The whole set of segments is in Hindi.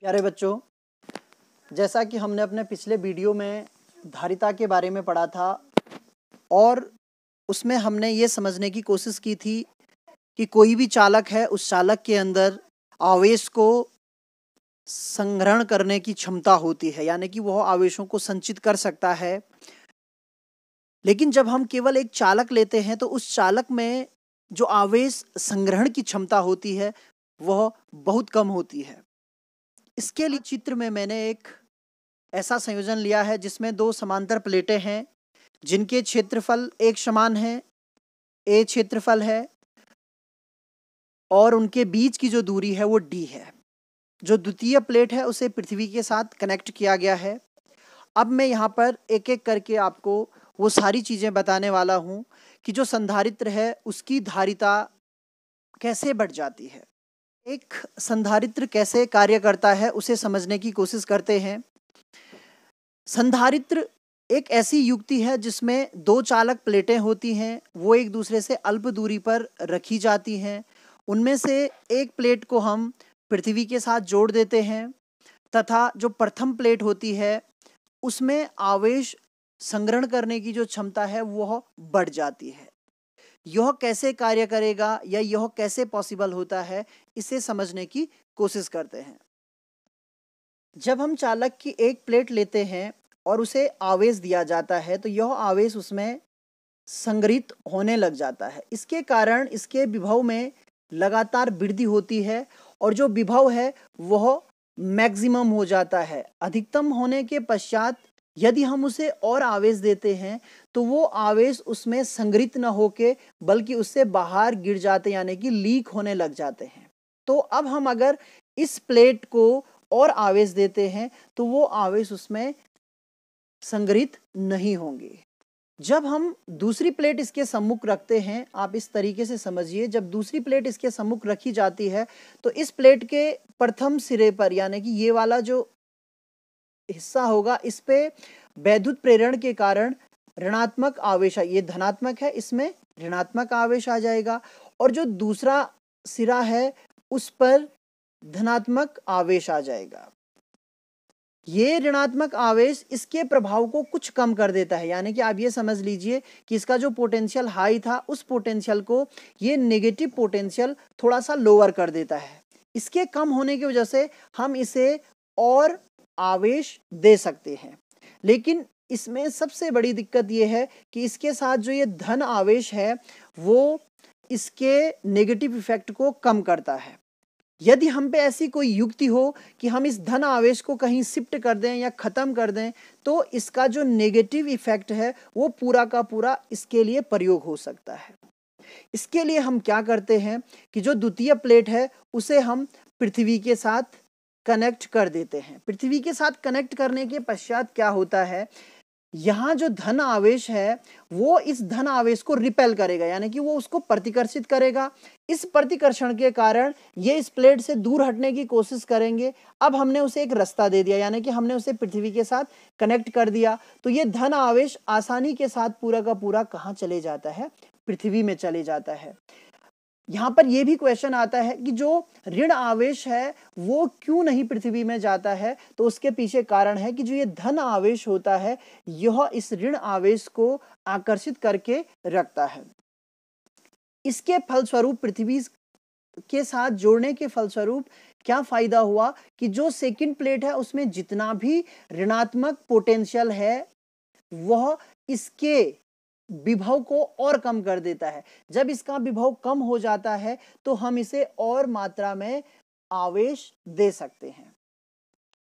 प्यारे बच्चों, जैसा कि हमने अपने पिछले वीडियो में धारिता के बारे में पढ़ा था और उसमें हमने ये समझने की कोशिश की थी कि कोई भी चालक है, उस चालक के अंदर आवेश को संग्रहण करने की क्षमता होती है, यानी कि वह आवेशों को संचित कर सकता है। लेकिन जब हम केवल एक चालक लेते हैं तो उस चालक में जो आवेश संग्रहण की क्षमता होती है वह बहुत कम होती है। इसके लिए चित्र में मैंने एक ऐसा संयोजन लिया है जिसमें दो समांतर प्लेटें हैं जिनके क्षेत्रफल एक समान है, ए क्षेत्रफल है और उनके बीच की जो दूरी है वो डी है। जो द्वितीय प्लेट है उसे पृथ्वी के साथ कनेक्ट किया गया है। अब मैं यहाँ पर एक एक करके आपको वो सारी चीज़ें बताने वाला हूँ कि जो संधारित्र है उसकी धारिता कैसे बढ़ जाती है। एक संधारित्र कैसे कार्य करता है उसे समझने की कोशिश करते हैं। संधारित्र एक ऐसी युक्ति है जिसमें दो चालक प्लेटें होती हैं, वो एक दूसरे से अल्प दूरी पर रखी जाती हैं। उनमें से एक प्लेट को हम पृथ्वी के साथ जोड़ देते हैं तथा जो प्रथम प्लेट होती है उसमें आवेश संग्रहण करने की जो क्षमता है वह बढ़ जाती है। यह कैसे कार्य करेगा या यह कैसे पॉसिबल होता है, इसे समझने की कोशिश करते हैं। जब हम चालक की एक प्लेट लेते हैं और उसे आवेश दिया जाता है तो यह आवेश उसमें संग्रहित होने लग जाता है। इसके कारण इसके विभव में लगातार वृद्धि होती है और जो विभव है वह मैक्सिमम हो जाता है। अधिकतम होने के पश्चात यदि हम उसे और आवेश देते हैं तो वो आवेश उसमें संग्रहित न होके बल्कि उससे बाहर गिर जाते, यानी कि लीक होने लग जाते हैं। तो अब हम अगर इस प्लेट को और आवेश देते हैं तो वो आवेश उसमें संग्रहित नहीं होंगे। जब हम दूसरी प्लेट इसके सम्मुख रखते हैं, आप इस तरीके से समझिए, जब दूसरी प्लेट इसके सम्मुख रखी जाती है तो इस प्लेट के प्रथम सिरे पर, यानी कि ये वाला जो हिस्सा होगा, इस पे वैद्युत प्रेरण के कारण ऋणात्मक आवेश, ये धनात्मक है, इसमें ऋणात्मक आवेश आ जाएगा और जो दूसरा सिरा है उस पर धनात्मक आवेश आ जाएगा। ये ऋणात्मक आवेश इसके प्रभाव को कुछ कम कर देता है, यानी कि आप ये समझ लीजिए कि इसका जो पोटेंशियल हाई था उस पोटेंशियल को ये नेगेटिव पोटेंशियल थोड़ा सा लोअर कर देता है। इसके कम होने की वजह से हम इसे और आवेश दे सकते हैं, लेकिन इसमें सबसे बड़ी दिक्कत ये है कि इसके साथ जो ये धन आवेश है वो इसके नेगेटिव इफेक्ट को कम करता है। यदि हम पे ऐसी कोई युक्ति हो कि हम इस धन आवेश को कहीं शिफ्ट कर दें या खत्म कर दें तो इसका जो नेगेटिव इफेक्ट है वो पूरा का पूरा इसके लिए प्रयोग हो सकता है। इसके लिए हम क्या करते हैं कि जो द्वितीय प्लेट है उसे हम पृथ्वी के साथ कनेक्ट कर देते हैं। पृथ्वी के साथ कनेक्ट करने के पश्चात क्या होता है, यहाँ जो धन आवेश है वो इस धन आवेश को रिपेल करेगा, यानी कि वो उसको प्रतिकर्षित करेगा। इस प्रतिकर्षण के कारण ये इस प्लेट से दूर हटने की कोशिश करेंगे। अब हमने उसे एक रास्ता दे दिया, यानी कि हमने उसे पृथ्वी के साथ कनेक्ट कर दिया, तो ये धन आवेश आसानी के साथ पूरा का पूरा कहाँ चले जाता है, पृथ्वी में चले जाता है। यहाँ पर यह भी क्वेश्चन आता है कि जो ऋण आवेश है वो क्यों नहीं पृथ्वी में जाता है, तो उसके पीछे कारण है कि जो ये धन आवेश होता है यह इस ऋण आवेश को आकर्षित करके रखता है। इसके फलस्वरूप पृथ्वी के साथ जोड़ने के फलस्वरूप क्या फायदा हुआ कि जो सेकंड प्लेट है उसमें जितना भी ऋणात्मक पोटेंशियल है वह इसके विभव को और कम कर देता है। जब इसका विभव कम हो जाता है तो हम इसे और मात्रा में आवेश दे सकते हैं।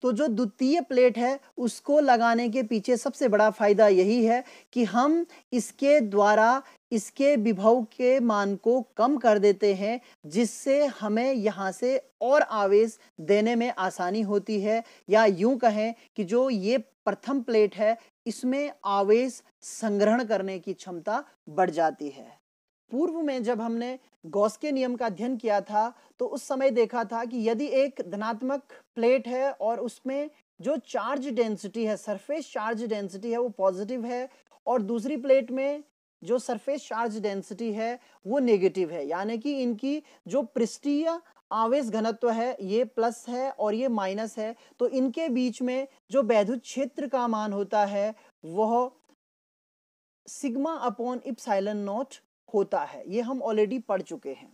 तो जो द्वितीय प्लेट है उसको लगाने के पीछे सबसे बड़ा फायदा यही है कि हम इसके द्वारा इसके विभव के मान को कम कर देते हैं, जिससे हमें यहाँ से और आवेश देने में आसानी होती है, या यूं कहें कि जो ये प्रथम प्लेट है इसमें आवेश संग्रहण करने की क्षमता बढ़ जाती है। पूर्व में जब हमने गॉस के नियम का अध्ययन किया था तो उस समय देखा था कि यदि एक धनात्मक प्लेट है और उसमें जो चार्ज डेंसिटी है, सरफेस चार्ज डेंसिटी है, वो पॉजिटिव है और दूसरी प्लेट में जो सरफेस चार्ज डेंसिटी है वो नेगेटिव है, यानी कि इनकी जो पृष्ठीय आवेश घनत्व है ये प्लस है और ये माइनस है, तो इनके बीच में जो वैद्युत क्षेत्र का मान होता है वह सिग्मा अपॉन इप्सिलॉन नॉट होता है। ये हम ऑलरेडी पढ़ चुके हैं।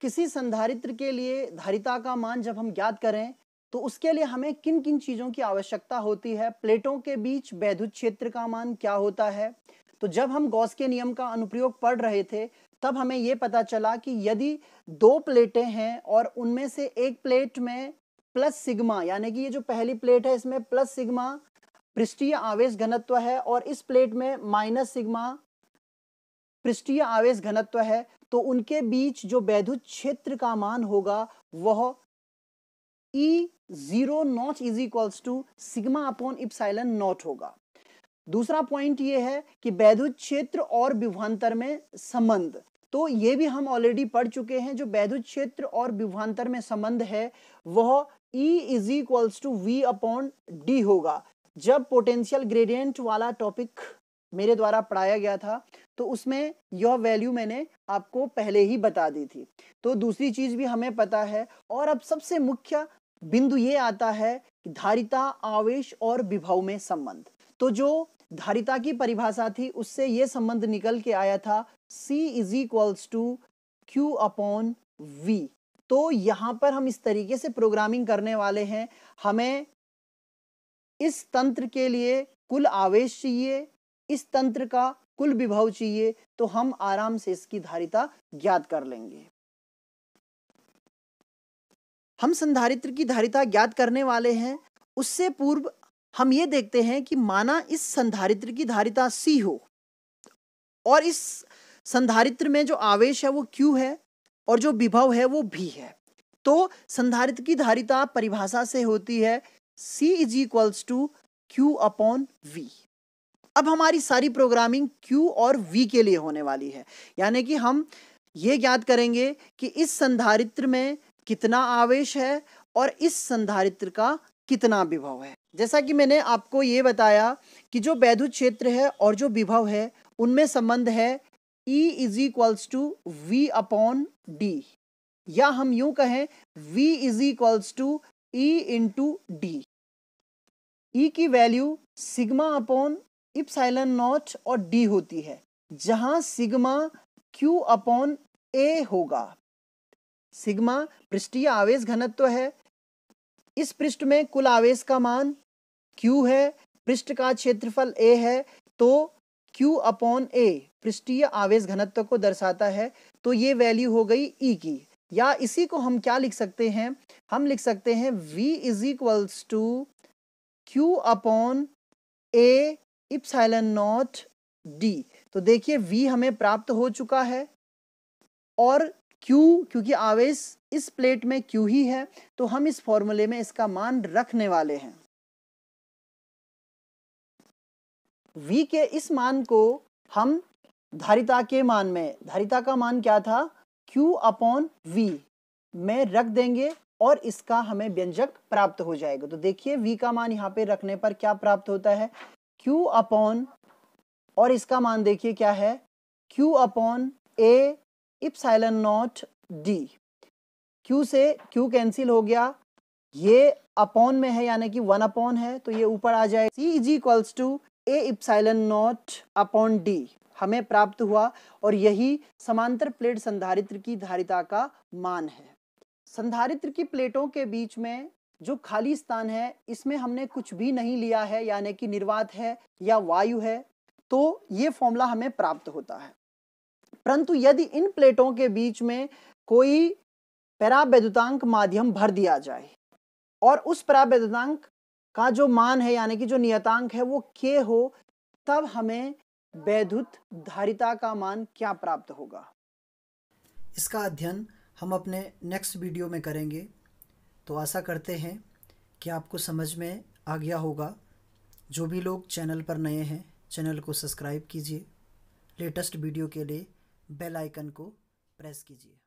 किसी संधारित्र के लिए धारिता का मान जब हम ज्ञात करें तो उसके लिए हमें किन किन चीजों की आवश्यकता होती है। प्लेटों के बीच वैद्युत क्षेत्र का मान क्या होता है। तो जब हम गॉस के नियम का अनुप्रयोग पढ़ रहे थे तब हमें यह पता चला कि यदि दो प्लेटें हैं और उनमें से एक प्लेट में प्लस सिग्मा, यानी कि ये जो पहली प्लेट है इसमें प्लस सिग्मा पृष्ठीय आवेश घनत्व है और इस प्लेट में माइनस सिग्मा पृष्ठीय आवेश घनत्व है, तो उनके बीच जो वैद्युत क्षेत्र का मान होगा वह E0 not is equals to sigma upon epsilon not होगा। दूसरा पॉइंट ये है कि वैद्युत क्षेत्र और विभवांतर में संबंध, तो ये भी हम ऑलरेडी पढ़ चुके हैं। जो वैद्युत क्षेत्र और विभवांतर में संबंध है वह E is equals to V upon D होगा। जब पोटेंशियल ग्रेडियंट वाला टॉपिक मेरे द्वारा पढ़ाया गया था तो उसमें यह वैल्यू मैंने आपको पहले ही बता दी थी। तो दूसरी चीज भी हमें पता है। और अब सबसे मुख्य बिंदु ये आता है कि धारिता, आवेश और विभव में संबंध। तो जो धारिता की परिभाषा थी उससे यह संबंध निकल के आया था C is equals to Q upon V। तो यहां पर हम इस तरीके से प्रोग्रामिंग करने वाले हैं, हमें इस तंत्र के लिए कुल आवेश चाहिए, इस तंत्र का कुल विभव चाहिए, तो हम आराम से इसकी धारिता ज्ञात कर लेंगे। हम संधारित्र की धारिता ज्ञात करने वाले हैं। उससे पूर्व हम ये देखते हैं कि माना इस संधारित्र की धारिता C हो और इस संधारित्र में जो आवेश है वो Q है और जो विभव है वो V है, तो संधारित्र की धारिता परिभाषा से होती है C is equals to Q upon V। अब हमारी सारी प्रोग्रामिंग Q और V के लिए होने वाली है, यानी कि हम ये ज्ञात करेंगे कि इस संधारित्र में कितना आवेश है और इस संधारित्र का कितना विभव है। जैसा कि मैंने आपको ये बताया कि जो वैद्युत क्षेत्र है और जो विभव है उनमें संबंध है E is equals to V upon D, या हम यूं कहें V is equals to E into D। E की value sigma upon epsilon not और D होती है, जहां सिग्मा Q अपॉन A होगा। सिग्मा पृष्ठीय आवेश घनत्व है, इस पृष्ठ में कुल आवेश का मान Q है, पृष्ठ का क्षेत्रफल A है, तो Q अपॉन A पृष्ठीय आवेश घनत्व को दर्शाता है। तो ये वैल्यू हो गई E की, या इसी को हम क्या लिख सकते हैं, हम लिख सकते हैं V is equals to Q upon A epsilon not D। तो देखिए V हमें प्राप्त हो चुका है और Q, क्योंकि आवेश इस प्लेट में Q ही है, तो हम इस फॉर्मूले में इसका मान रखने वाले हैं। V के इस मान को हम धारिता के मान में, धारिता का मान क्या था Q अपॉन V में रख देंगे और इसका हमें व्यंजक प्राप्त हो जाएगा। तो देखिए V का मान यहाँ पे रखने पर क्या प्राप्त होता है, Q अपॉन, और इसका मान देखिए क्या है, Q upon A epsilon not D। Q से Q कैंसिल हो गया, ये अपॉन में है यानी कि 1 अपॉन है, तो ये ऊपर आ जाए। C is equals to A epsilon not upon D हमें प्राप्त हुआ, और यही समांतर प्लेट संधारित्र की धारिता का मान है। संधारित्र की प्लेटों के बीच में जो खाली स्थान है इसमें हमने कुछ भी नहीं लिया है, यानी कि निर्वात है या वायु है, तो ये फॉर्मूला हमें प्राप्त होता है। परंतु यदि इन प्लेटों के बीच में कोई परावैद्युतांक माध्यम भर दिया जाए और उस परावैद्युतांक का जो मान है यानी कि जो नियतांक है वो K हो, तब हमें वैद्युत धारिता का मान क्या प्राप्त होगा। इसका अध्ययन हम अपने नेक्स्ट वीडियो में करेंगे। तो आशा करते हैं कि आपको समझ में आ गया होगा। जो भी लोग चैनल पर नए हैं चैनल को सब्सक्राइब कीजिए, लेटेस्ट वीडियो के लिए बेल आइकन को प्रेस कीजिए।